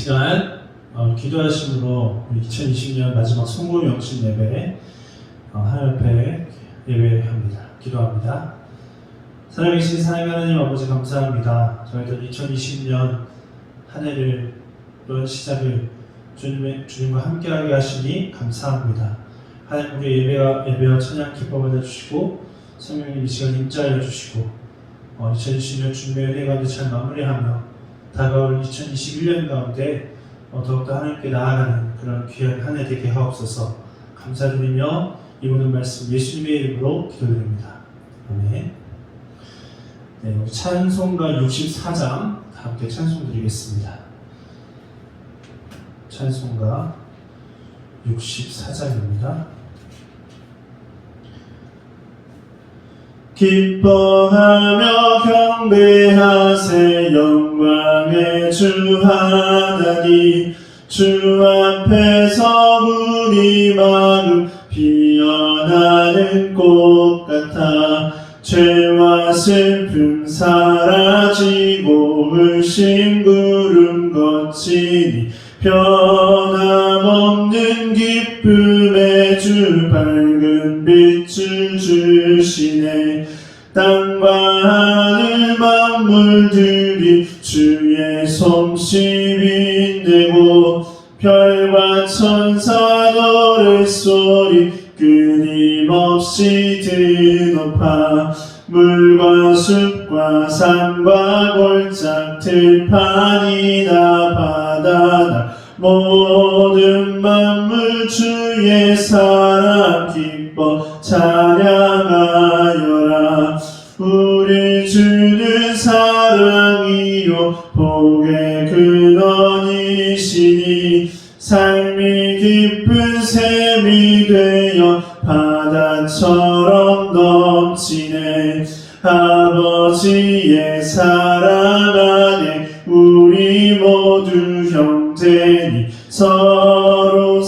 시간 기도하심으로 2020년 마지막 성공영신 예배 하나님 앞에 예배합니다. 기도합니다. 살아계신 사랑의 하나님 아버지 감사합니다. 저희들 2020년 한 해를 또 시작을 주님과 함께하게 하시니 감사합니다. 하나님 우리 예배와 찬양 기뻐 받아주시고 성령님 이 시간 임자하여 주시고 2020년 주님의 은혜 가운데 잘 마무리하며 다가올 2021년 가운데 더욱더 하나님께 나아가는 그런 귀한 한 해 되게 하옵소서. 감사드리며 이 모든 말씀 예수님의 이름으로 기도드립니다. 아멘. 네, 찬송가 64장 함께 찬송 드리겠습니다. 찬송가 64장입니다. 기뻐하며 경배하세 영광의 주 하나님 주 앞에서 우리 마음 피어나는 꽃 같아 죄와 슬픔 사라지고 물씬 구름 거치니 변함없는 기쁨의 주 밝은 빛을 주시네. 땅과 하늘 만물들이 주의 솜씨 빛내고 별과 천사 노랫소리 끊임없이 드높아 물과 숲과 산과 골짜 들판이나 바다나 모든 만물 주의 사랑 기뻐 찬양하여라. 우리 주는 사랑이요 복의 근원이시니 삶이 깊은 샘이 되어 바다처럼 넘치네. 아버지의 사랑 안에 우리 모두 형제니 서로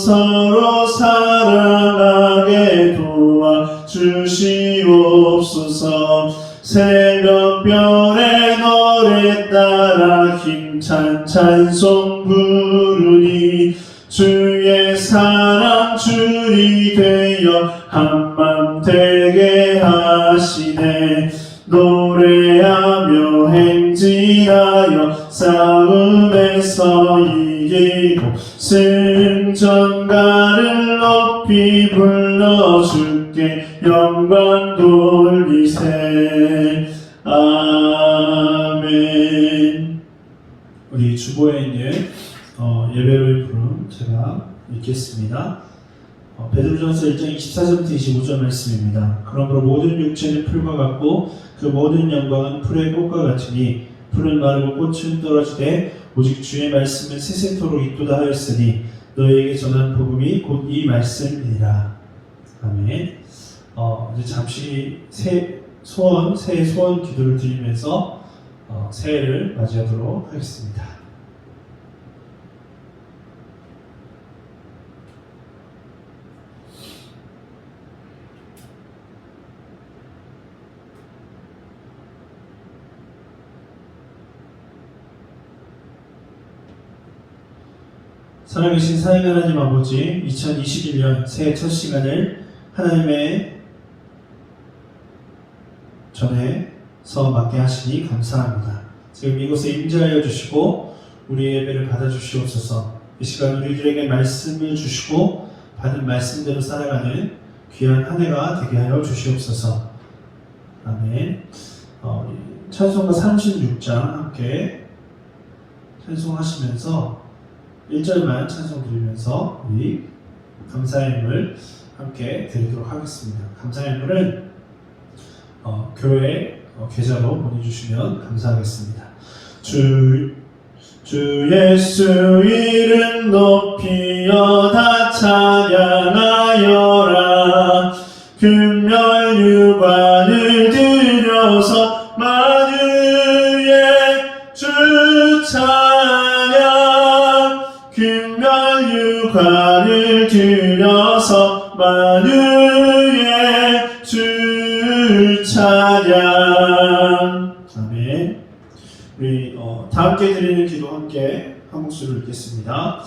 사랑하게 도와주시옵소서. 새벽별의 노래 따라 힘찬 찬송 부르니 주의 사랑 줄이 되어 한맘 되게 하시네. 노래하며 행진하여 싸움에서 이기고 승전가를 높이 불러 주께 영광 돌리세. 아멘. 우리 주보혜님 예배를 부름 제가 읽겠습니다. 베드로전서 1장 24절부터 25절 말씀입니다. 그러므로 모든 육체는 풀과 같고 그 모든 영광은 풀의 꽃과 같으니 풀은 마르고 꽃은 떨어지되 오직 주의 말씀은 세세토록 있도다 하였으니 너희에게 전한 복음이 곧 이 말씀이니라. 아멘. 이제 잠시 새해 소원 기도를 드리면서 새해를 맞이하도록 하겠습니다. 살아계신 사랑의 하나님 아버지, 2021년 새해 첫 시간을 하나님의 전에서 맡게 하시니 감사합니다. 지금 이곳에 임재하여 주시고 우리의 예배를 받아주시옵소서. 이 시간 우리들에게 말씀을 주시고 받은 말씀대로 살아가는 귀한 한 해가 되게 하여 주시옵소서. 아멘. 찬송가 36장 함께 찬송하시면서 1절만 찬송 드리면서 우리 감사의 힘을 함께 드리도록 하겠습니다. 감사의 힘을 교회 계좌로 보내주시면 감사하겠습니다. 주 예수 이름 높이여 다 찬양하여라. 금멸유관을 들여서 만유의 주 찬양. 금멸유관을 들여서 만유의 주 찬양. 아멘. 우리 다 함께 드리는 기도 함께 하고 한 목소리로 읽겠습니다.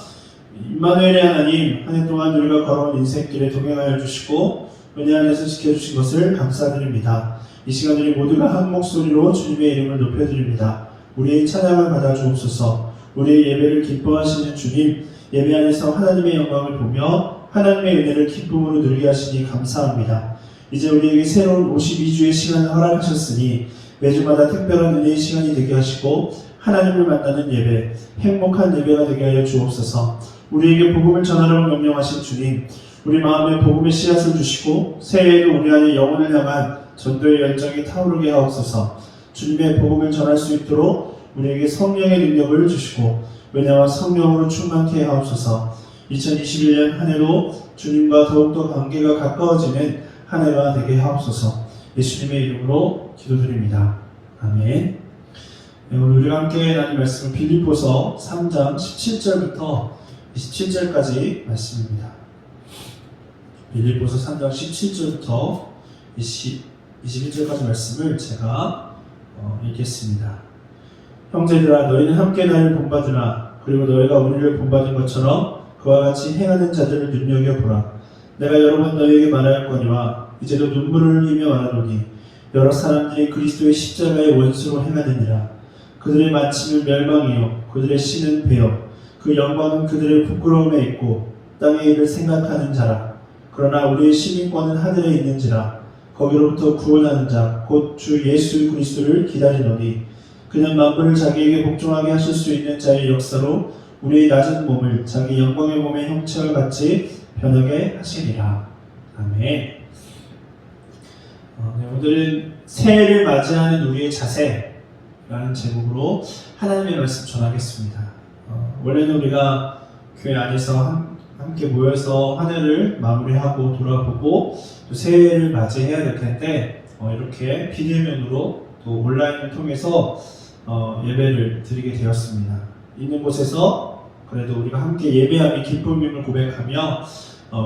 임마누엘의 하나님, 한 해 동안 우리가 걸어온 인생길에 동행하여 주시고 은혜 안에서 지켜주신 것을 감사드립니다. 이 시간 우리 모두가 한 목소리로 주님의 이름을 높여드립니다. 우리의 찬양을 받아 주옵소서. 우리의 예배를 기뻐하시는 주님, 예배 안에서 하나님의 영광을 보며 하나님의 은혜를 기쁨으로 누리게 하시니 감사합니다. 이제 우리에게 새로운 52주의 시간을 허락하셨으니 매주마다 특별한 은혜의 시간이 되게 하시고 하나님을 만나는 예배, 행복한 예배가 되게 하여 주옵소서. 우리에게 복음을 전하라고 명령하신 주님, 우리 마음에 복음의 씨앗을 주시고 새해에도 우리 안에 영혼을 향한 전도의 열정이 타오르게 하옵소서. 주님의 복음을 전할 수 있도록 우리에게 성령의 능력을 주시고 은혜와 성령으로 충만케 하옵소서. 2021년 한 해도 주님과 더욱더 관계가 가까워지는 한 해가 되게 하옵소서. 예수님의 이름으로 기도드립니다. 아멘. 네, 오늘 우리가 함께 나눌 말씀은 빌립보서 3장 17절부터 27절까지 말씀입니다. 빌립보서 3장 17절부터 21절까지 말씀을 제가 읽겠습니다. 형제들아, 너희는 함께 나를 본받으라. 그리고 너희가 우리를 본받은 것처럼 그와 같이 행하는 자들을 눈여겨보라. 내가 여러 번 너희에게 말하였거니와 이제도 눈물을 흘리며 말하노니 여러 사람들이 그리스도의 십자가의 원수로 행하느니라. 그들의 마침은 멸망이요 그들의 씨는 배요 그 영광은 그들의 부끄러움에 있고 땅의 일을 생각하는 자라. 그러나 우리의 시민권은 하늘에 있는지라. 거기로부터 구원하는 자 곧 주 예수 그리스도를 기다리노니 그는 만물을 자기에게 복종하게 하실 수 있는 자의 역사로 우리의 낮은 몸을 자기 영광의 몸의 형체와 같이 변하게 하시리라. 아멘. 네, 오늘은 새해를 맞이하는 우리의 자세라는 제목으로 하나님의 말씀 전하겠습니다. 원래는 우리가 교회 안에서 함께 모여서 한 해를 마무리하고 돌아보고 또 새해를 맞이해야 될 텐데 이렇게 비대면으로 또 온라인을 통해서 예배를 드리게 되었습니다. 있는 곳에서 그래도 우리가 함께 예배함이 기쁨임을 고백하며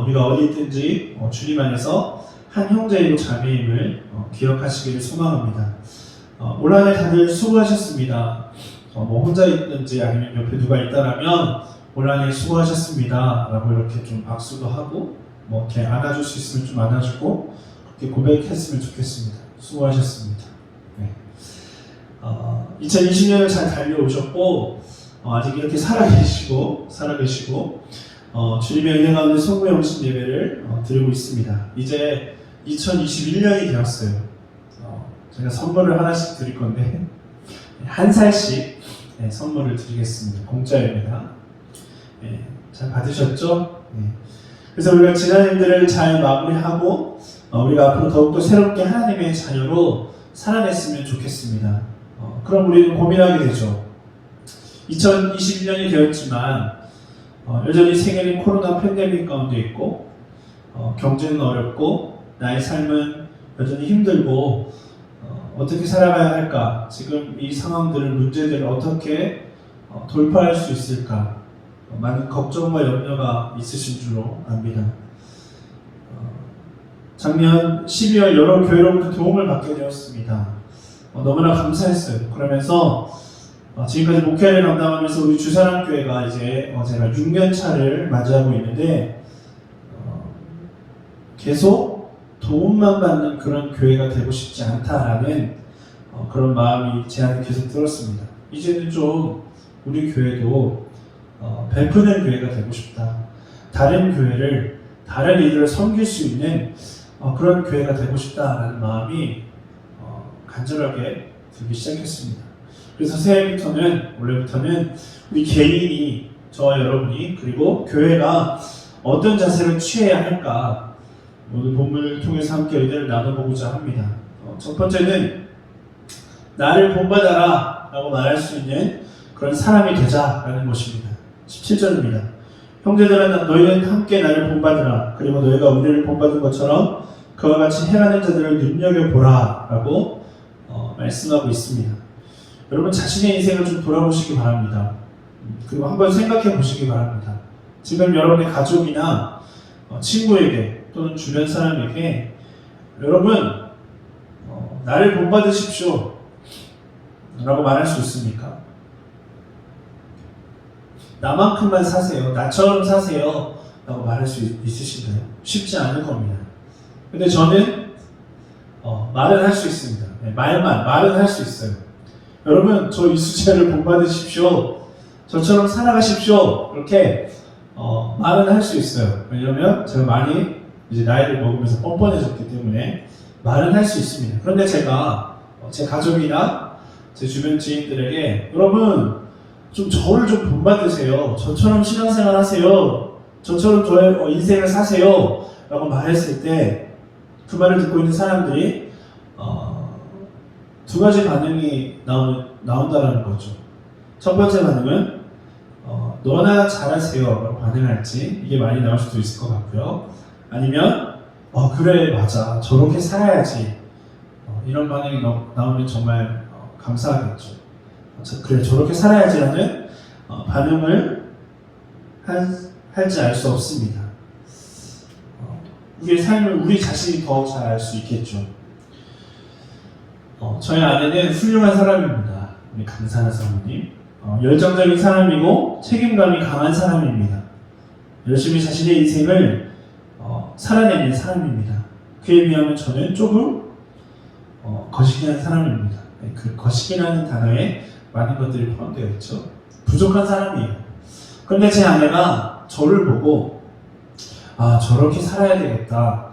우리가 어디 있든지 주님 안에서 한 형제이고 자매임을 기억하시기를 소망합니다. 올 한 해 다들 수고하셨습니다. 뭐 혼자 있든지 아니면 옆에 누가 있다라면 올 한 해 수고하셨습니다 라고 이렇게 좀 악수도 하고 뭐 이렇게 안아줄 수 있으면 좀 안아주고 그렇게 고백했으면 좋겠습니다. 수고하셨습니다. 네. 2020년을 잘 달려오셨고 아직 이렇게 살아계시고 주님의 은혜 가운데 송구영신 예배를 드리고 있습니다. 이제 2021년이 되었어요. 제가 선물을 하나씩 드릴 건데 한 살씩 선물을 드리겠습니다. 공짜 예배다. 잘 받으셨죠? 그래서 우리가 지난 일들을 잘 마무리하고 우리가 앞으로 더욱더 새롭게 하나님의 자녀로 살아냈으면 좋겠습니다. 그럼 우리는 고민하게 되죠. 2021년이 되었지만 여전히 세계는 코로나 팬데믹 가운데 있고 경제는 어렵고 나의 삶은 여전히 힘들고 어떻게 살아가야 할까? 지금 이 상황들을 문제들을 어떻게 돌파할 수 있을까? 많은 걱정과 염려가 있으신 줄로 압니다. 작년 12월 여러 교회로부터 도움을 받게 되었습니다. 너무나 감사했어요. 그러면서 지금까지 목회를 감당하면서 우리 주사랑교회가 이제 제가 6년 차를 맞이하고 있는데 계속 도움만 받는 그런 교회가 되고 싶지 않다라는 그런 마음이 제 안에 계속 들었습니다. 이제는 좀 우리 교회도 베푸는 교회가 되고 싶다. 다른 교회를, 다른 이들을 섬길 수 있는 그런 교회가 되고 싶다라는 마음이 간절하게 들기 시작했습니다. 그래서 새해부터는, 올해부터는 우리 개인이, 저와 여러분이, 그리고 교회가 어떤 자세를 취해야 할까 오늘 본문을 통해서 함께 의견을 나눠보고자 합니다. 첫 번째는 나를 본받아라 라고 말할 수 있는 그런 사람이 되자라는 것입니다. 17절입니다. 형제들아, 너희는 함께 나를 본받으라. 그리고 너희가 우리를 본받은 것처럼 그와 같이 행하는 자들을 눈여겨보라 라고 말씀하고 있습니다. 여러분 자신의 인생을 좀 돌아보시기 바랍니다. 그리고 한번 생각해 보시기 바랍니다. 지금 여러분의 가족이나 친구에게 또는 주변 사람에게 여러분 나를 본받으십시오 라고 말할 수 있습니까? 나만큼만 사세요. 나처럼 사세요. 라고 말할 수 있으신가요? 쉽지 않을 겁니다. 근데 저는 말은 할 수 있습니다. 네, 말은 할 수 있어요. 여러분, 저 이수재를 본받으십시오. 저처럼 살아가십시오. 이렇게 말은 할 수 있어요. 왜냐면 제가 많이 이제 나이를 먹으면서 뻔뻔해졌기 때문에 말은 할 수 있습니다. 그런데 제가 제 가족이나 제 주변 지인들에게 여러분 좀 저를 좀 본받으세요. 저처럼 신앙생활 하세요. 저처럼 저의 인생을 사세요. 라고 말했을 때 그 말을 듣고 있는 사람들이 두 가지 반응이 나온다라는 거죠. 첫 번째 반응은 너나 잘하세요 라고 반응할지 이게 많이 나올 수도 있을 것 같고요. 아니면 그래 맞아 저렇게 살아야지 이런 반응이 나오면 정말 감사하겠죠. 그래 저렇게 살아야지라는 반응을 할지 알 수 없습니다. 우리의 삶을 우리 자신이 더 잘 알 수 있겠죠. 저희 아내는 훌륭한 사람입니다. 우리 강사나 사모님. 열정적인 사람이고 책임감이 강한 사람입니다. 열심히 자신의 인생을 살아내는 사람입니다. 그에 비하면 저는 조금 거시기한 사람입니다. 그 거시기라는 단어에 많은 것들이 포함되어 있죠. 부족한 사람이에요. 그런데 제 아내가 저를 보고 저렇게 살아야 되겠다.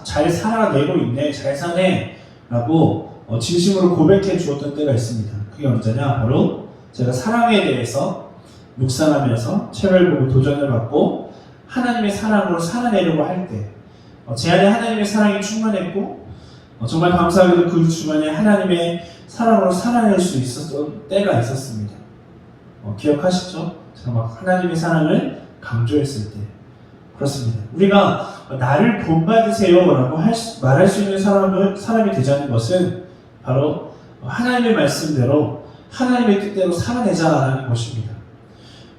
잘 살아내고 있네. 잘 사네. 라고 진심으로 고백해 주었던 때가 있습니다. 그게 언제냐? 바로 제가 사랑에 대해서 묵상하면서 책을 보고 도전을 받고 하나님의 사랑으로 살아내려고 할 때 제 안에 하나님의 사랑이 충만했고 정말 감사하게도 그 주변에 하나님의 사랑으로 살아낼 수 있었던 때가 있었습니다. 기억하시죠? 제가 막 하나님의 사랑을 강조했을 때 그렇습니다. 우리가 나를 본받으세요 라고 말할 수 있는 사람이 되자는 것은 바로 하나님의 말씀대로 하나님의 뜻대로 살아내자라는 것입니다.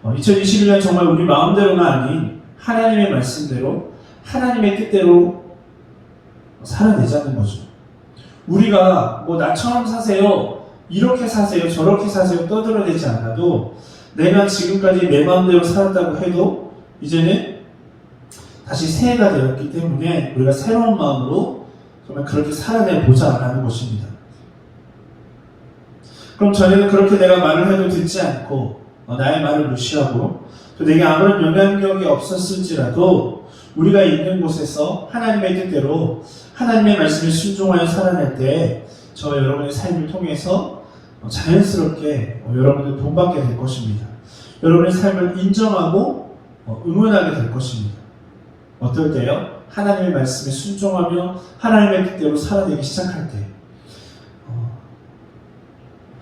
2021년 정말 우리 마음대로가 아닌 하나님의 말씀대로 하나님의 뜻대로 살아내자는 거죠. 우리가 나처럼 사세요, 이렇게 사세요, 저렇게 사세요 떠들어대지 않아도 내가 지금까지 내 마음대로 살았다고 해도 이제는 다시 새해가 되었기 때문에 우리가 새로운 마음으로 정말 그렇게 살아내보자라는 것입니다. 그럼 저희는 그렇게 내가 말을 해도 듣지 않고 나의 말을 무시하고 또 내게 아무런 영향력이 없었을지라도 우리가 있는 곳에서 하나님의 뜻대로 하나님의 말씀을 순종하여 살아낼 때 저 여러분의 삶을 통해서 자연스럽게 여러분을 본받게 될 것입니다. 여러분의 삶을 인정하고 응원하게 될 것입니다. 어떨 때요? 하나님의 말씀에 순종하며 하나님의 뜻대로 살아내기 시작할 때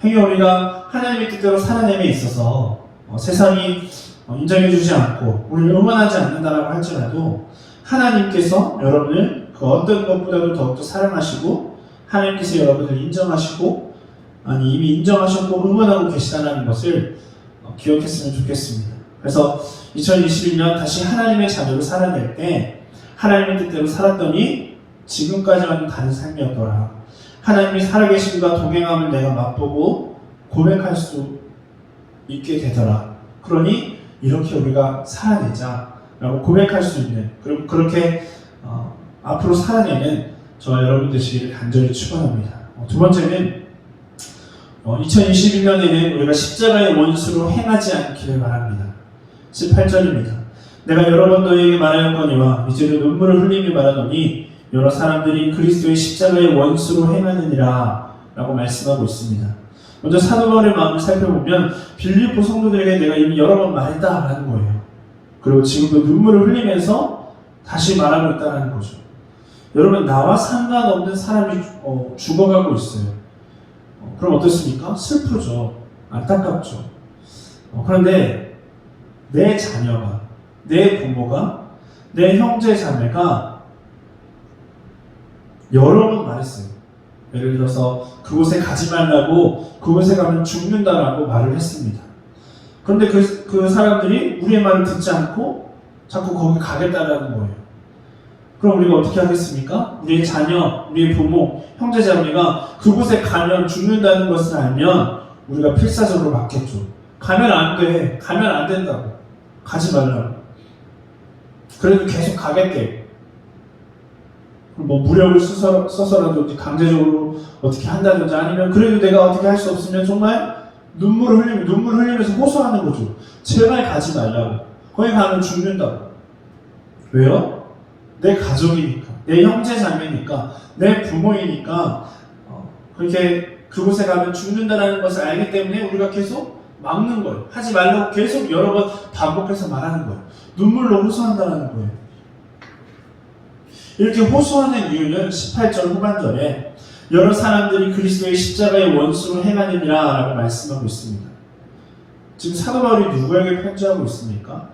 행여 우리가 하나님의 뜻대로 살아냄에 있어서 세상이 인정해주지 않고 우리를 응원하지 않는다라고 할지라도 하나님께서 여러분을 그 어떤 것보다도 더욱더 사랑하시고 하나님께서 여러분을 인정하시고 이미 인정하셨고 응원하고 계시다는 것을 기억했으면 좋겠습니다. 그래서 2021년 다시 하나님의 자녀로 살아낼 때 하나님의 뜻대로 살았더니 지금까지와는 다른 삶이었더라. 하나님이 살아계심과 동행함을 내가 맛보고 고백할 수 있게 되더라. 그러니 이렇게 우리가 살아내자라고 고백할 수 있는 그리고 그렇게 앞으로 살아내는 저와 여러분 되시기를 간절히 축원합니다. 두 번째는 2021년에는 우리가 십자가의 원수로 행하지 않기를 바랍니다. 18절입니다. 내가 여러 번 너희에게 말하였거니와 이제는 눈물을 흘리며 말하노니 여러 사람들이 그리스도의 십자가의 원수로 행하느니라 라고 말씀하고 있습니다. 먼저 사도 바울의 마음을 살펴보면 빌립보 성도들에게 내가 이미 여러 번 말했다라는 거예요. 그리고 지금도 눈물을 흘리면서 다시 말하고 있다는 거죠. 여러분 나와 상관없는 사람이 죽어가고 있어요. 그럼 어떻습니까? 슬프죠. 안타깝죠. 그런데 내 자녀가, 내 부모가, 내 형제 자매가 여러 번 말했어요. 예를 들어서 그곳에 가지 말라고 그곳에 가면 죽는다라고 말을 했습니다. 그런데 그 사람들이 우리의 말을 듣지 않고 자꾸 거기 가겠다라는 거예요. 그럼 우리가 어떻게 하겠습니까? 우리의 자녀, 우리의 부모, 형제자매가 그곳에 가면 죽는다는 것을 알면 우리가 필사적으로 막겠죠. 가면 안 돼. 가면 안 된다고. 가지 말라고. 그래도 계속 가겠대. 뭐 무력을 써서라도 강제적으로 어떻게 한다든지 아니면 그래도 내가 어떻게 할 수 없으면 정말 눈물 흘리면서 호소하는 거죠. 제발 가지 말라고. 거기 가면 죽는다고. 왜요? 내 가족이니까, 내 형제 자매니까, 내 부모이니까 그렇게 그곳에 가면 죽는다는 것을 알기 때문에 우리가 계속 막는 거예요. 하지 말라고 계속 여러 번 반복해서 말하는 거예요. 눈물로 호소한다는 거예요. 이렇게 호소하는 이유는 18절 후반절에 여러 사람들이 그리스도의 십자가의 원수로 행하느니라 라고 말씀하고 있습니다. 지금 사도 바울이 누구에게 편지하고 있습니까?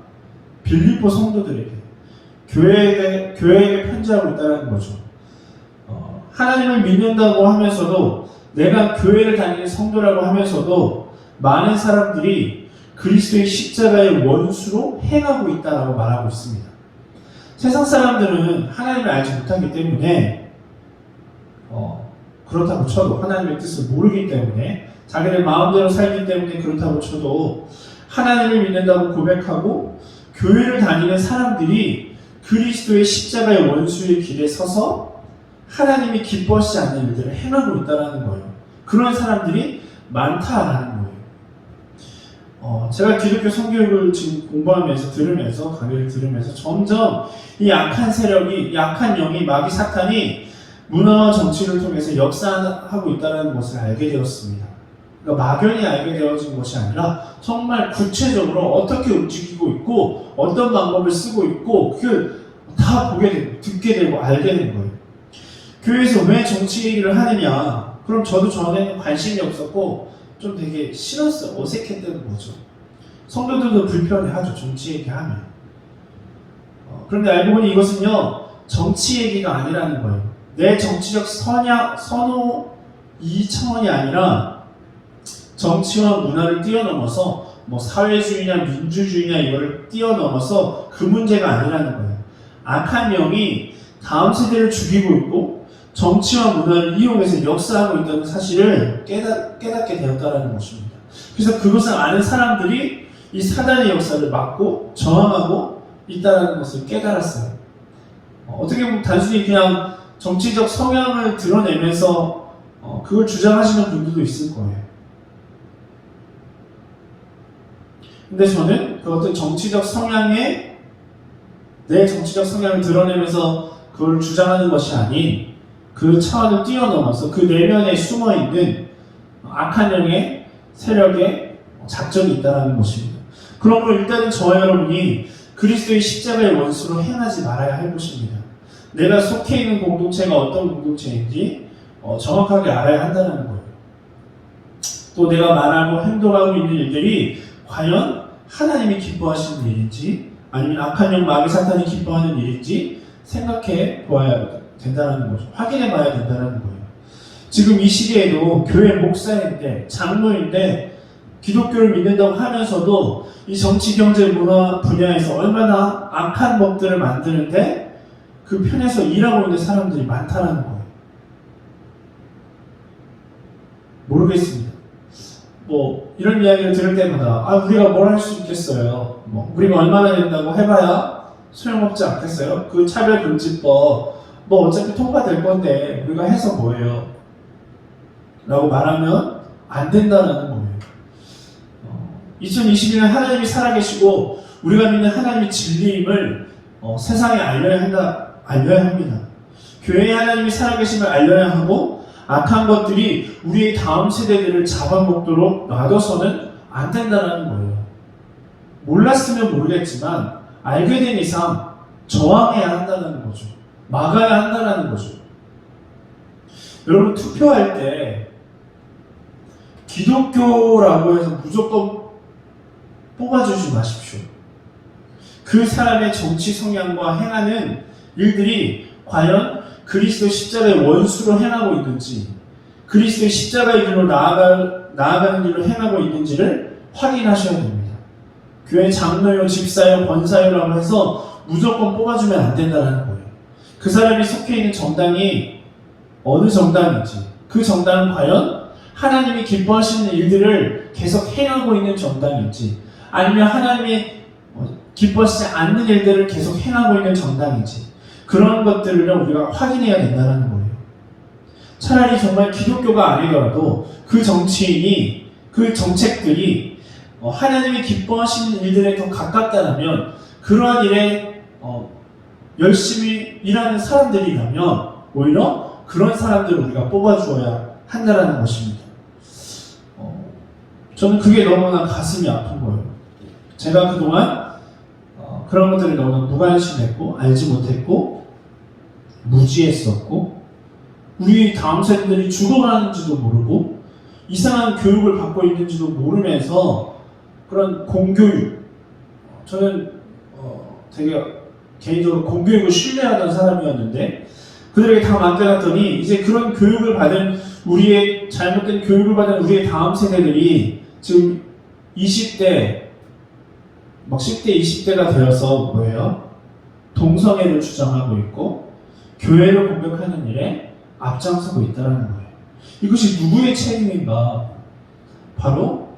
빌립보 성도들에게, 교회에게 편지하고 있다는 거죠. 하나님을 믿는다고 하면서도, 내가 교회를 다니는 성도라고 하면서도 많은 사람들이 그리스도의 십자가의 원수로 행하고 있다라고 말하고 있습니다. 세상 사람들은 하나님을 알지 못하기 때문에 그렇다고 쳐도, 하나님의 뜻을 모르기 때문에, 자기들 마음대로 살기 때문에 그렇다고 쳐도 하나님을 믿는다고 고백하고 교회를 다니는 사람들이 그리스도의 십자가의 원수의 길에 서서 하나님이 기뻐하지 않는 일들을 행하고 있다는 거예요. 그런 사람들이 많다라는 거예요. 제가 기독교 성교육을 지금 공부하면서 강의를 들으면서 점점 이 약한 세력이, 약한 영이, 마귀 사탄이 문화와 정치를 통해서 역사하고 있다는 것을 알게 되었습니다. 그러니까 막연히 알게 되어진 것이 아니라 정말 구체적으로 어떻게 움직이고 있고 어떤 방법을 쓰고 있고 그걸 다 보게 되고 듣게 되고 알게 된 거예요. 교회에서 왜 정치 얘기를 하느냐? 그럼 저도 전에는 관심이 없었고 좀 되게 싫었어요. 어색했다는 거죠. 성도들도 불편해하죠. 정치 얘기하면. 그런데 알고 보니 이것은요, 정치 얘기가 아니라는 거예요. 내 정치적 선호 이 차원이 아니라 정치와 문화를 뛰어넘어서 뭐 사회주의냐 민주주의냐 이거를 뛰어넘어서 그 문제가 아니라는 거예요. 악한 영이 다음 세대를 죽이고 있고 정치와 문화를 이용해서 역사하고 있다는 사실을 깨닫게 되었다는 것입니다. 그래서 그것을 아는 사람들이 이 사단의 역사를 막고 저항하고 있다는 것을 깨달았어요. 어떻게 보면 단순히 그냥 정치적 성향을 드러내면서 그걸 주장하시는 분들도 있을 거예요. 근데 저는 그 어떤 정치적 성향에 내 정치적 성향을 드러내면서 그걸 주장하는 것이 아닌 그 차원을 뛰어넘어서 그 내면에 숨어있는 악한 영의 세력의 작전이 있다는 것입니다. 그러므로 일단은 저와 여러분이 그리스도의 십자가의 원수로 행하지 말아야 할 것입니다. 내가 속해 있는 공동체가 어떤 공동체인지 정확하게 알아야 한다는 거예요. 또 내가 말하고 행동하고 있는 일들이 과연 하나님이 기뻐하시는 일인지 아니면 악한 영 마귀 사탄이 기뻐하는 일인지 생각해 보아야 된다는 거죠. 확인해 봐야 된다는 거예요. 지금 이 시기에도 교회 목사인데 장로인데 기독교를 믿는다고 하면서도 이 정치 경제 문화 분야에서 얼마나 악한 법들을 만드는데 그 편에서 일하고 있는 사람들이 많다는 거예요. 모르겠습니다. 뭐 이런 이야기를 들을 때마다 우리가 뭘 할 수 있겠어요. 우리가 얼마나 된다고 해봐야 소용없지 않겠어요. 그 차별금지법 뭐 어차피 통과될 건데 우리가 해서 뭐예요? 라고 말하면 안 된다는 거예요. 2022년 하나님이 살아계시고 우리가 믿는 하나님의 진리임을 세상에 알려야 합니다. 교회에 하나님이 살아계심을 알려야 하고 악한 것들이 우리의 다음 세대들을 잡아먹도록 놔둬서는 안 된다는 거예요. 몰랐으면 모르겠지만 알게 된 이상 저항해야 한다는 거죠. 막아야 한다는 거죠. 여러분 투표할 때 기독교라고 해서 무조건 뽑아주지 마십시오. 그 사람의 정치 성향과 행하는 일들이 과연 그리스도 십자가의 원수로 행하고 있는지, 그리스도의 십자가의 길로 나아가는 길로 행하고 있는지를 확인하셔야 됩니다. 교회 장로요, 집사요, 권사요라고 해서 무조건 뽑아주면 안 된다는 거예요. 그 사람이 속해 있는 정당이 어느 정당인지, 그 정당은 과연 하나님이 기뻐하시는 일들을 계속 행하고 있는 정당인지, 아니면 하나님이 기뻐하시지 않는 일들을 계속 행하고 있는 정당인지, 그런 것들을 우리가 확인해야 된다는 거예요. 차라리 정말 기독교가 아니더라도 그 정치인이, 그 정책들이 하나님이 기뻐하시는 일들에 더 가깝다면, 그러한 일에 열심히 일하는 사람들이라면 오히려 그런 사람들을 우리가 뽑아주어야 한다는 것입니다. 저는 그게 너무나 가슴이 아픈 거예요. 제가 그동안 그런 것들을 너무 무관심했고, 알지 못했고, 무지했었고, 우리 다음 세대들이 죽어가는지도 모르고 이상한 교육을 받고 있는지도 모르면서 그런 공교육, 저는 되게 개인적으로 공교육을 신뢰하던 사람이었는데 그들에게 다 맡겨놨더니 이제 그런 교육을 받은, 우리의 잘못된 교육을 받은 우리의 다음 세대들이 지금 20대, 막 10대, 20대가 되어서 뭐예요? 동성애를 주장하고 있고 교회를 공격하는 일에 앞장서고 있다는 거예요. 이것이 누구의 책임인가? 바로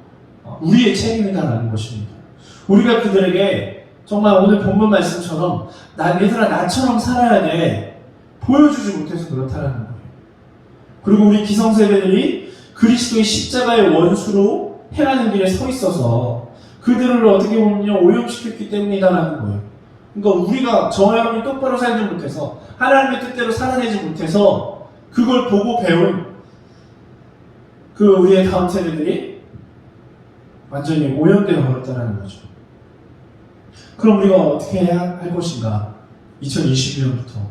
우리의 책임이다라는 것입니다. 우리가 그들에게 정말 오늘 본문 말씀처럼 얘들아 나처럼 살아야 돼 보여주지 못해서 그렇다는 거예요. 그리고 우리 기성세대들이 그리스도의 십자가의 원수로 행하는 길에 서 있어서 그들을 어떻게 보면 오염시켰기 때문이다라는 거예요. 그러니까 우리가, 저와 여러분이 똑바로 살지 못해서, 하나님의 뜻대로 살아내지 못해서 그걸 보고 배운 그 우리의 다음 세대들이 완전히 오염되어 버렸다는 거죠. 그럼 우리가 어떻게 해야 할 것인가? 2020년부터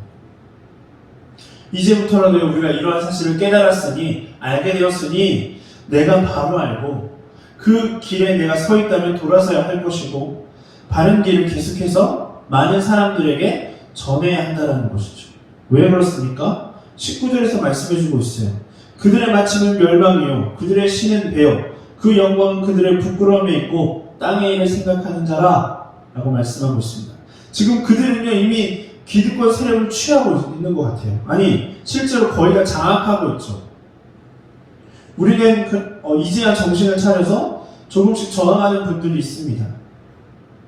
이제부터라도 우리가 이러한 사실을 깨달았으니, 알게 되었으니 내가 바로 알고 그 길에 내가 서 있다면 돌아서야 할 것이고 바른 길을 계속해서 많은 사람들에게 전해야 한다는 것이죠. 왜 그렇습니까? 19절에서 말씀해주고 있어요. 그들의 마침은 멸망이요 그들의 신은 배요 그 영광은 그들의 부끄러움에 있고 땅의 일을 생각하는 자라 라고 말씀하고 있습니다. 지금 그들은요 이미 기득권 세력을 취하고 있는 것 같아요. 아니 실제로 거의 다 장악하고 있죠. 우리는 이제야 정신을 차려서 조금씩 저항하는 분들이 있습니다.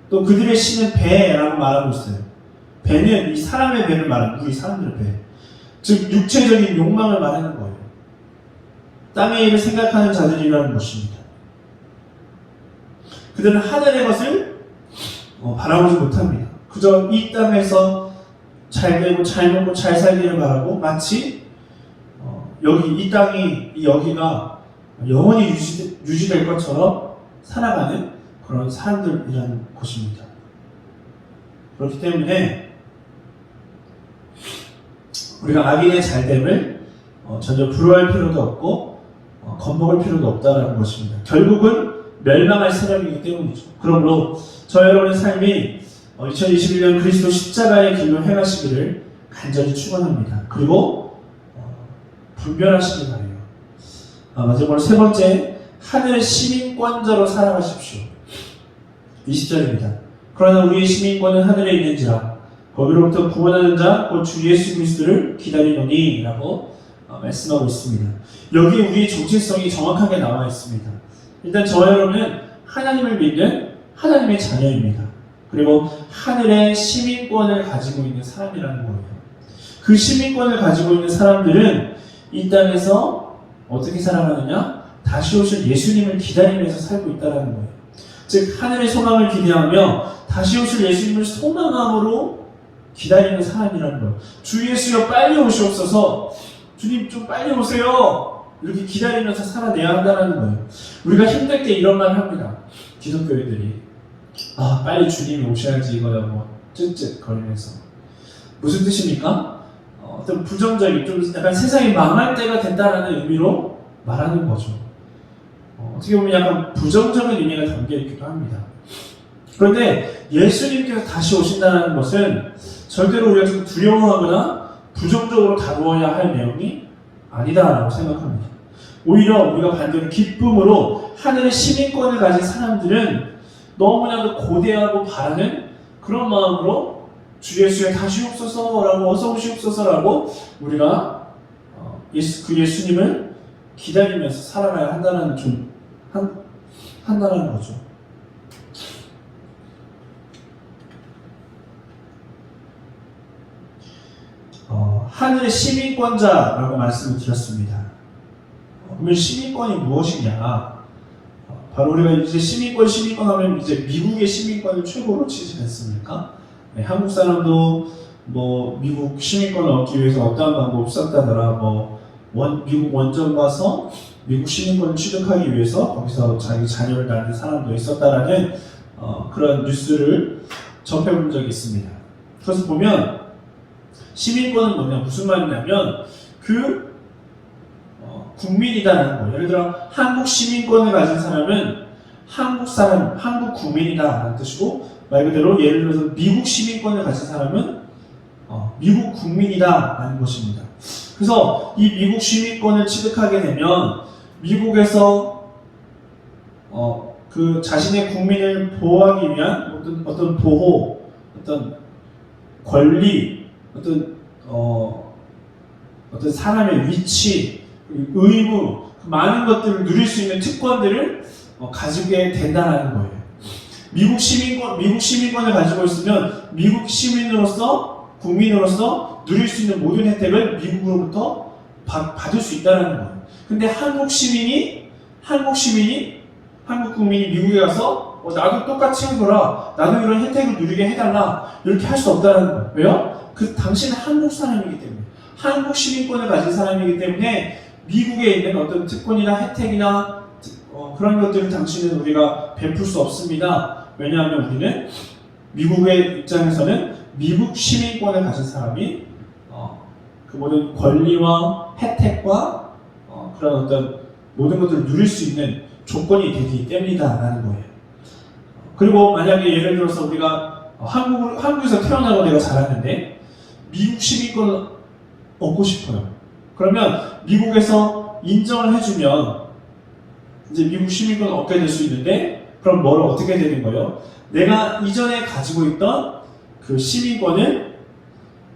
또 그들의 신은 배라고 말하고 있어요. 배는 이 사람의 배를 말하는, 우리 사람들의 배, 즉 육체적인 욕망을 말하는 거예요. 땅의 일을 생각하는 자들이라는 것입니다. 그들은 하늘의 것을 바라보지 못합니다. 그저 이 땅에서 잘 되고 잘 먹고 잘 살기를 바라고, 마치 여기 이 땅이, 여기가 영원히 유지될 것처럼 살아가는 그런 사람들이라는 곳입니다. 그렇기 때문에 우리가 악인의 잘됨을 전혀 부러워할 필요도 없고 겁먹을 필요도 없다는 것입니다. 결국은 멸망할 세력이기 때문이죠. 그러므로 저 여러분의 삶이 2021년 그리스도 십자가의 길로 행하시기를 간절히 축원합니다. 그리고 분별하시기 바래요. 마지막으로 세 번째, 하늘의 시민권자로 살아가십시오. 20절입니다. 그러나 우리의 시민권은 하늘에 있는지라 거기로부터 구원하는 자 곧 주 예수 그리스도를 기다리노니 라고 말씀하고 있습니다. 여기 우리의 정체성이 정확하게 나와 있습니다. 일단 저와 여러분은 하나님을 믿는 하나님의 자녀입니다. 그리고 하늘의 시민권을 가지고 있는 사람이라는 거예요. 그 시민권을 가지고 있는 사람들은 이 땅에서 어떻게 살아가느냐? 다시 오실 예수님을 기다리면서 살고 있다는 거예요. 즉 하늘의 소망을 기대하며 다시 오실 예수님을 소망함으로 기다리는 사람이라는 거예요. 주 예수여 빨리 오시옵소서, 주님 좀 빨리 오세요, 이렇게 기다리면서 살아내야 한다는 거예요. 우리가 힘들 때 이런 말 합니다. 기독교인들이 빨리 주님이 오셔야지 이거야 쯧쯧 거리면서. 무슨 뜻입니까? 어떤 부정적인, 좀 약간 세상이 망할 때가 됐다라는 의미로 말하는 거죠. 어떻게 보면 약간 부정적인 의미가 담겨있기도 합니다. 그런데 예수님께서 다시 오신다는 것은 절대로 우리가 좀 두려워하거나 부정적으로 다루어야 할 내용이 아니다라고 생각합니다. 오히려 우리가 반대로 기쁨으로 하늘의 시민권을 가진 사람들은 너무나도 고대하고 바라는 그런 마음으로 주 예수에 다시 오소서라고, 어서 오시옵소서라고 우리가 그 예수님을 기다리면서 살아가야 한다는 한다는 거죠. 하늘의 시민권자라고 말씀을 드렸습니다. 그러면 시민권이 무엇이냐? 바로 우리가 이제 시민권 하면 이제 미국의 시민권을 최고로 치지 않습니까? 네, 한국 사람도 뭐 미국 시민권을 얻기 위해서 어떠한 방법을 썼다더라, 미국 원정 가서 미국 시민권을 취득하기 위해서 거기서 자기 자녀를 낳는 사람도 있었다라는 그런 뉴스를 접해본 적이 있습니다. 그래서 보면 시민권은 뭐냐, 무슨 말이냐면 국민이다라는 거예요. 예를 들어 한국 시민권을 가진 사람은 한국 사람, 한국 국민이다라는 뜻이고, 말 그대로 예를 들어서 미국 시민권을 가진 사람은 미국 국민이다라는 것입니다. 그래서 이 미국 시민권을 취득하게 되면 미국에서 그 자신의 국민을 보호하기 위한 어떤 보호, 어떤 권리, 어떤 사람의 위치, 의무, 많은 것들을 누릴 수 있는 특권들을 가지게 된다는 거예요. 미국 시민권을 가지고 있으면 미국 시민으로서, 국민으로서 누릴 수 있는 모든 혜택을 미국으로부터 받을 수 있다는 거예요. 근데 한국 국민이 미국에 가서 나도 똑같이 해줘라, 나도 이런 혜택을 누리게 해달라, 이렇게 할 수 없다는 거예요. 왜요? 당신은 한국 사람이기 때문에, 한국 시민권을 가진 사람이기 때문에 미국에 있는 어떤 특권이나 혜택이나 그런 것들을 당신은 우리가 베풀 수 없습니다. 왜냐하면 우리는 미국의 입장에서는 미국 시민권을 가진 사람이 그 모든 권리와 혜택과 그런 어떤 모든 것들을 누릴 수 있는 조건이 되기 때문이다라는 거예요. 그리고 만약에 예를 들어서 우리가 한국에서 태어나고 내가 자랐는데 미국 시민권을 얻고 싶어요. 그러면 미국에서 인정을 해주면 이제 미국 시민권을 얻게 될 수 있는데, 그럼 어떻게 되는 거예요? 내가 이전에 가지고 있던 그 시민권을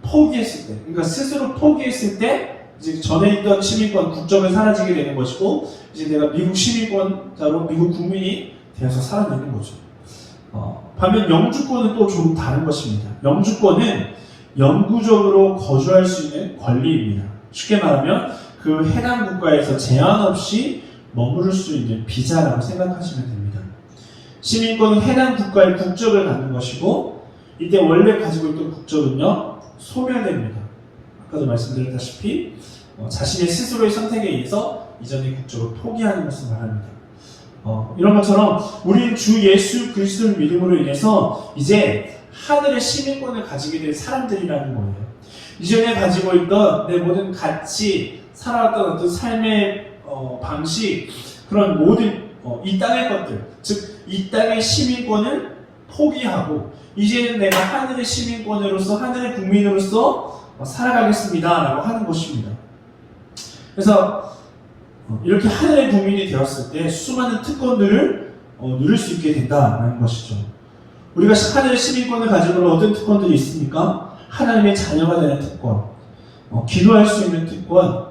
포기했을 때, 그러니까 스스로 포기했을 때 이제 전에 있던 시민권, 국적은 사라지게 되는 것이고, 이제 내가 미국 시민권자로 미국 국민이 되어서 살아내는 거죠. 반면 영주권은 또 좀 다른 것입니다. 영주권은 영구적으로 거주할 수 있는 권리입니다. 쉽게 말하면 그 해당 국가에서 제한 없이 머무를 수 있는 비자라고 생각하시면 됩니다. 시민권은 해당 국가의 국적을 갖는 것이고, 이때 원래 가지고 있던 국적은요, 소멸됩니다. 아까도 말씀드렸다시피 자신의 스스로의 선택에 의해서 이전의 국적을 포기하는 것을 말합니다. 이런 것처럼 우리는 주 예수 그리스도를 믿음으로 인해서 이제 하늘의 시민권을 가지게 된 사람들이라는 거예요. 이전에 가지고 있던 내 모든 가치, 살아왔던 어떤 삶의 방식, 그런 모든 이 땅의 것들, 즉 이 땅의 시민권을 포기하고 이제는 내가 하늘의 시민권으로서, 하늘의 국민으로서 살아가겠습니다 라고 하는 것입니다. 그래서 이렇게 하늘의 국민이 되었을 때 수많은 특권들을 누릴 수 있게 된다는 것이죠. 우리가 하늘의 시민권을 가지고 어떤 특권들이 있습니까? 하나님의 자녀가 되는 특권, 기도할 수 있는 특권,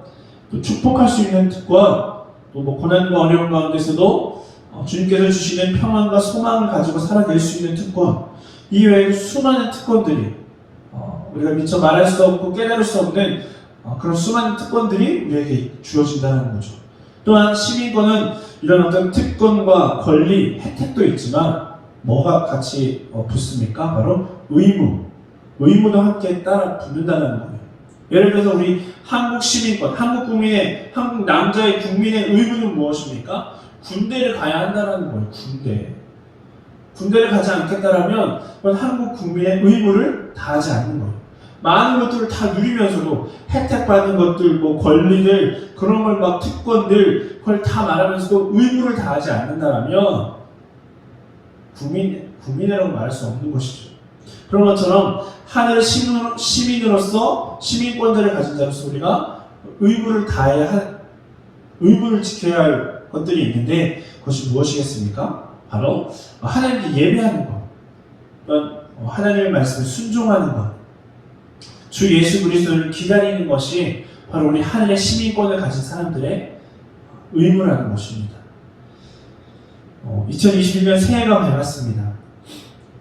또 축복할 수 있는 특권, 또 고난과 어려움 가운데서도 주님께서 주시는 평안과 소망을 가지고 살아낼 수 있는 특권, 이외에도 수많은 특권들이 우리가 미처 말할 수 없고 깨달을 수 없는 그런 수많은 특권들이 우리에게 주어진다는 거죠. 또한 시민권은 이런 어떤 특권과 권리, 혜택도 있지만 뭐가 같이 붙습니까? 바로 의무도 함께 따라 붙는다는 거예요. 예를 들어서 우리 한국 시민권, 한국 남자의 국민의 의무는 무엇입니까? 군대를 가야 한다는 거예요. 군대를 가지 않겠다라면 그건 한국 국민의 의무를 다하지 않는 거예요. 많은 것들을 다 누리면서도 혜택받는 것들, 권리들, 그런 걸 특권들, 그걸 다 말하면서도 의무를 다하지 않는다라면 국민이라고 말할 수 없는 것이죠. 그런 것처럼 하늘의 시민으로서 시민권자를 가진 자로서 우리가 의무를 지켜야 할 것들이 있는데 그것이 무엇이겠습니까? 바로 하나님께 예배하는 것, 하나님의 말씀을 순종하는 것, 주 예수 그리스도를 기다리는 것이 바로 우리 하늘의 시민권을 가진 사람들의 의무라는 것입니다. 2021년 새해가 밝았습니다.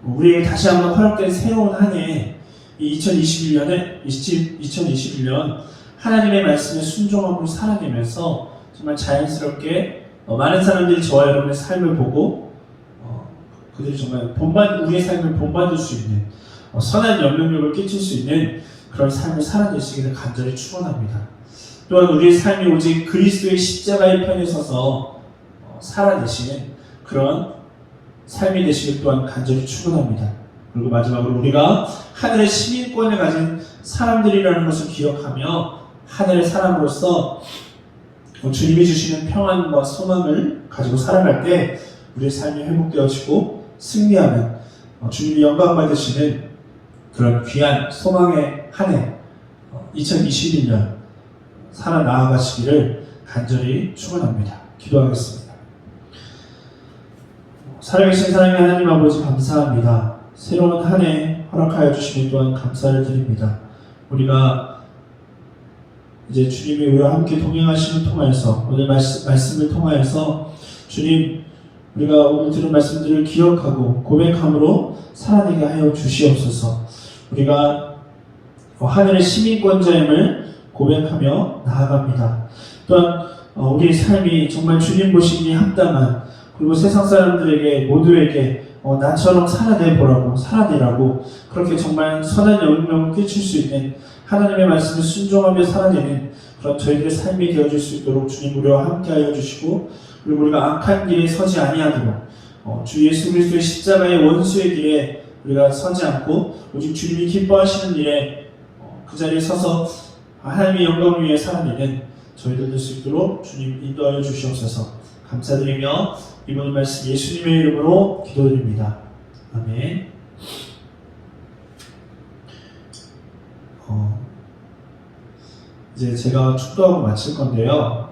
우리에게 다시 한번 허락된 새로운 한 해, 이 2021년 하나님의 말씀에 순종하고 살아내면서 정말 자연스럽게 많은 사람들이 저와 여러분의 삶을 보고 그들이 정말 우리의 삶을 본받을 수 있는 선한 영향력을 끼칠 수 있는 그런 삶을 살아내시기를 간절히 축원합니다. 또한 우리의 삶이 오직 그리스도의 십자가의 편에 서서 살아내시는 그런 삶이 되시길 또한 간절히 축원합니다. 그리고 마지막으로 우리가 하늘의 시민권을 가진 사람들이라는 것을 기억하며 하늘의 사람으로서 주님이 주시는 평안과 소망을 가지고 살아갈 때 우리의 삶이 회복되어지고 승리하는 주님이 영광 받으시는 그런 귀한 소망의 한 해 2021년 살아나가시기를 간절히 축원합니다. 기도하겠습니다. 살아계신 하나님 하나님 아버지 감사합니다. 새로운 한 해 허락하여 주시니 또한 감사를 드립니다. 우리가 이제 주님이 우리와 함께 동행하시는 통하여서 오늘 말씀을 통하여서 주님 우리가 오늘 들은 말씀들을 기억하고 고백함으로 살아내게 하여 주시옵소서. 우리가 하늘의 시민권자임을 고백하며 나아갑니다. 또한 우리의 삶이 정말 주님 보시기에 합당한 그리고 세상 사람들에게 모두에게 나처럼 살아내라고 그렇게 정말 선한 영향력을 끼칠 수 있는 하나님의 말씀을 순종하며 살아내는 그런 저희들의 삶이 되어질 수 있도록 주님 우리와 함께하여 주시고 그리고 우리가 악한 길에 서지 아니하도록 주 예수 그리스도의 십자가의 원수의 길에 우리가 서지 않고 오직 주님이 기뻐하시는 일에 그 자리에 서서 하나님의 영광을 위해 살아내는 저희들 될 수 있도록 주님 인도하여 주시옵소서. 감사드리며 이번 말씀 예수님의 이름으로 기도드립니다. 아멘. 이제 제가 축도하고 마칠 건데요.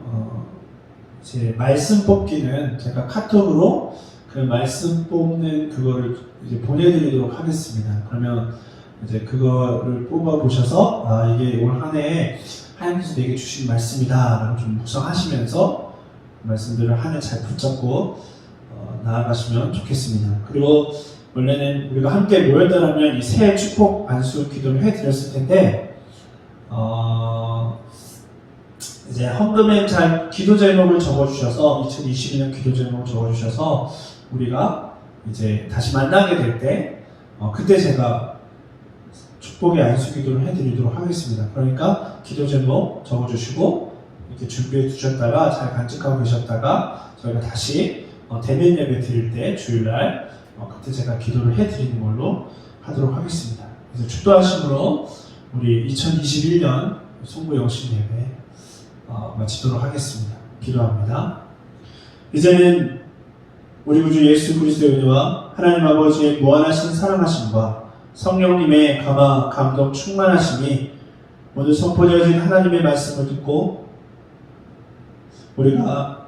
제 말씀 뽑기는 제가 카톡으로 그 말씀 뽑는 그거를 이제 보내드리도록 하겠습니다. 그러면 이제 그거를 뽑아보셔서 이게 올 한 해에 하나님께서 내게 주신 말씀이다 라고 좀 묵상하시면서 말씀들을 한 해 잘 붙잡고 나아가시면 좋겠습니다. 그리고 원래는 우리가 함께 모였다면 이 새해 축복 안수 기도를 해드렸을 텐데 이제 헌금에 잘 기도 제목을 적어주셔서 2022년 기도 제목을 적어주셔서 우리가 이제 다시 만나게 될 때 그때 제가 축복의 안수 기도를 해드리도록 하겠습니다. 그러니까 기도 제목 적어주시고 이렇게 준비해 두셨다가 잘 간직하고 계셨다가 저희가 다시 대면 예배 드릴 때 주일날 그때 제가 기도를 해드리는 걸로 하도록 하겠습니다. 그래서 축도하심으로 우리 2021년 송구 영신 예배 마치도록 하겠습니다. 기도합니다. 이제는 우리 구주 예수 그리스도의 은혜와 하나님 아버지의 무한하신 사랑하심과 성령님의 감동 충만하심이 오늘 선포되어진 하나님의 말씀을 듣고 우리가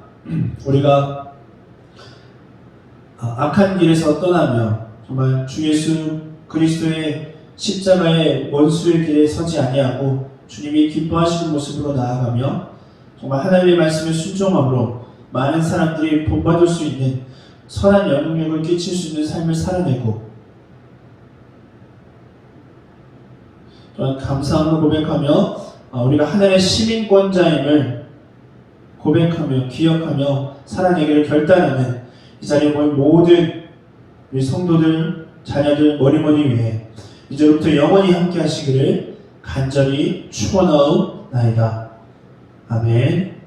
악한 길에서 떠나며 정말 주 예수 그리스도의 십자가의 원수의 길에 서지 아니하고 주님이 기뻐하시는 모습으로 나아가며 정말 하나님의 말씀에 순종함으로 많은 사람들이 본받을 수 있는 선한 영향력을 끼칠 수 있는 삶을 살아내고 또한 감사함을 고백하며 우리가 하나님의 시민권자임을 고백하며 기억하며 살아내기를 결단하는 이 자리에 모인 모든 우리 성도들, 자녀들 머리머리 위에 이제부터 영원히 함께 하시기를 간절히 축원하옵나이다. 아멘.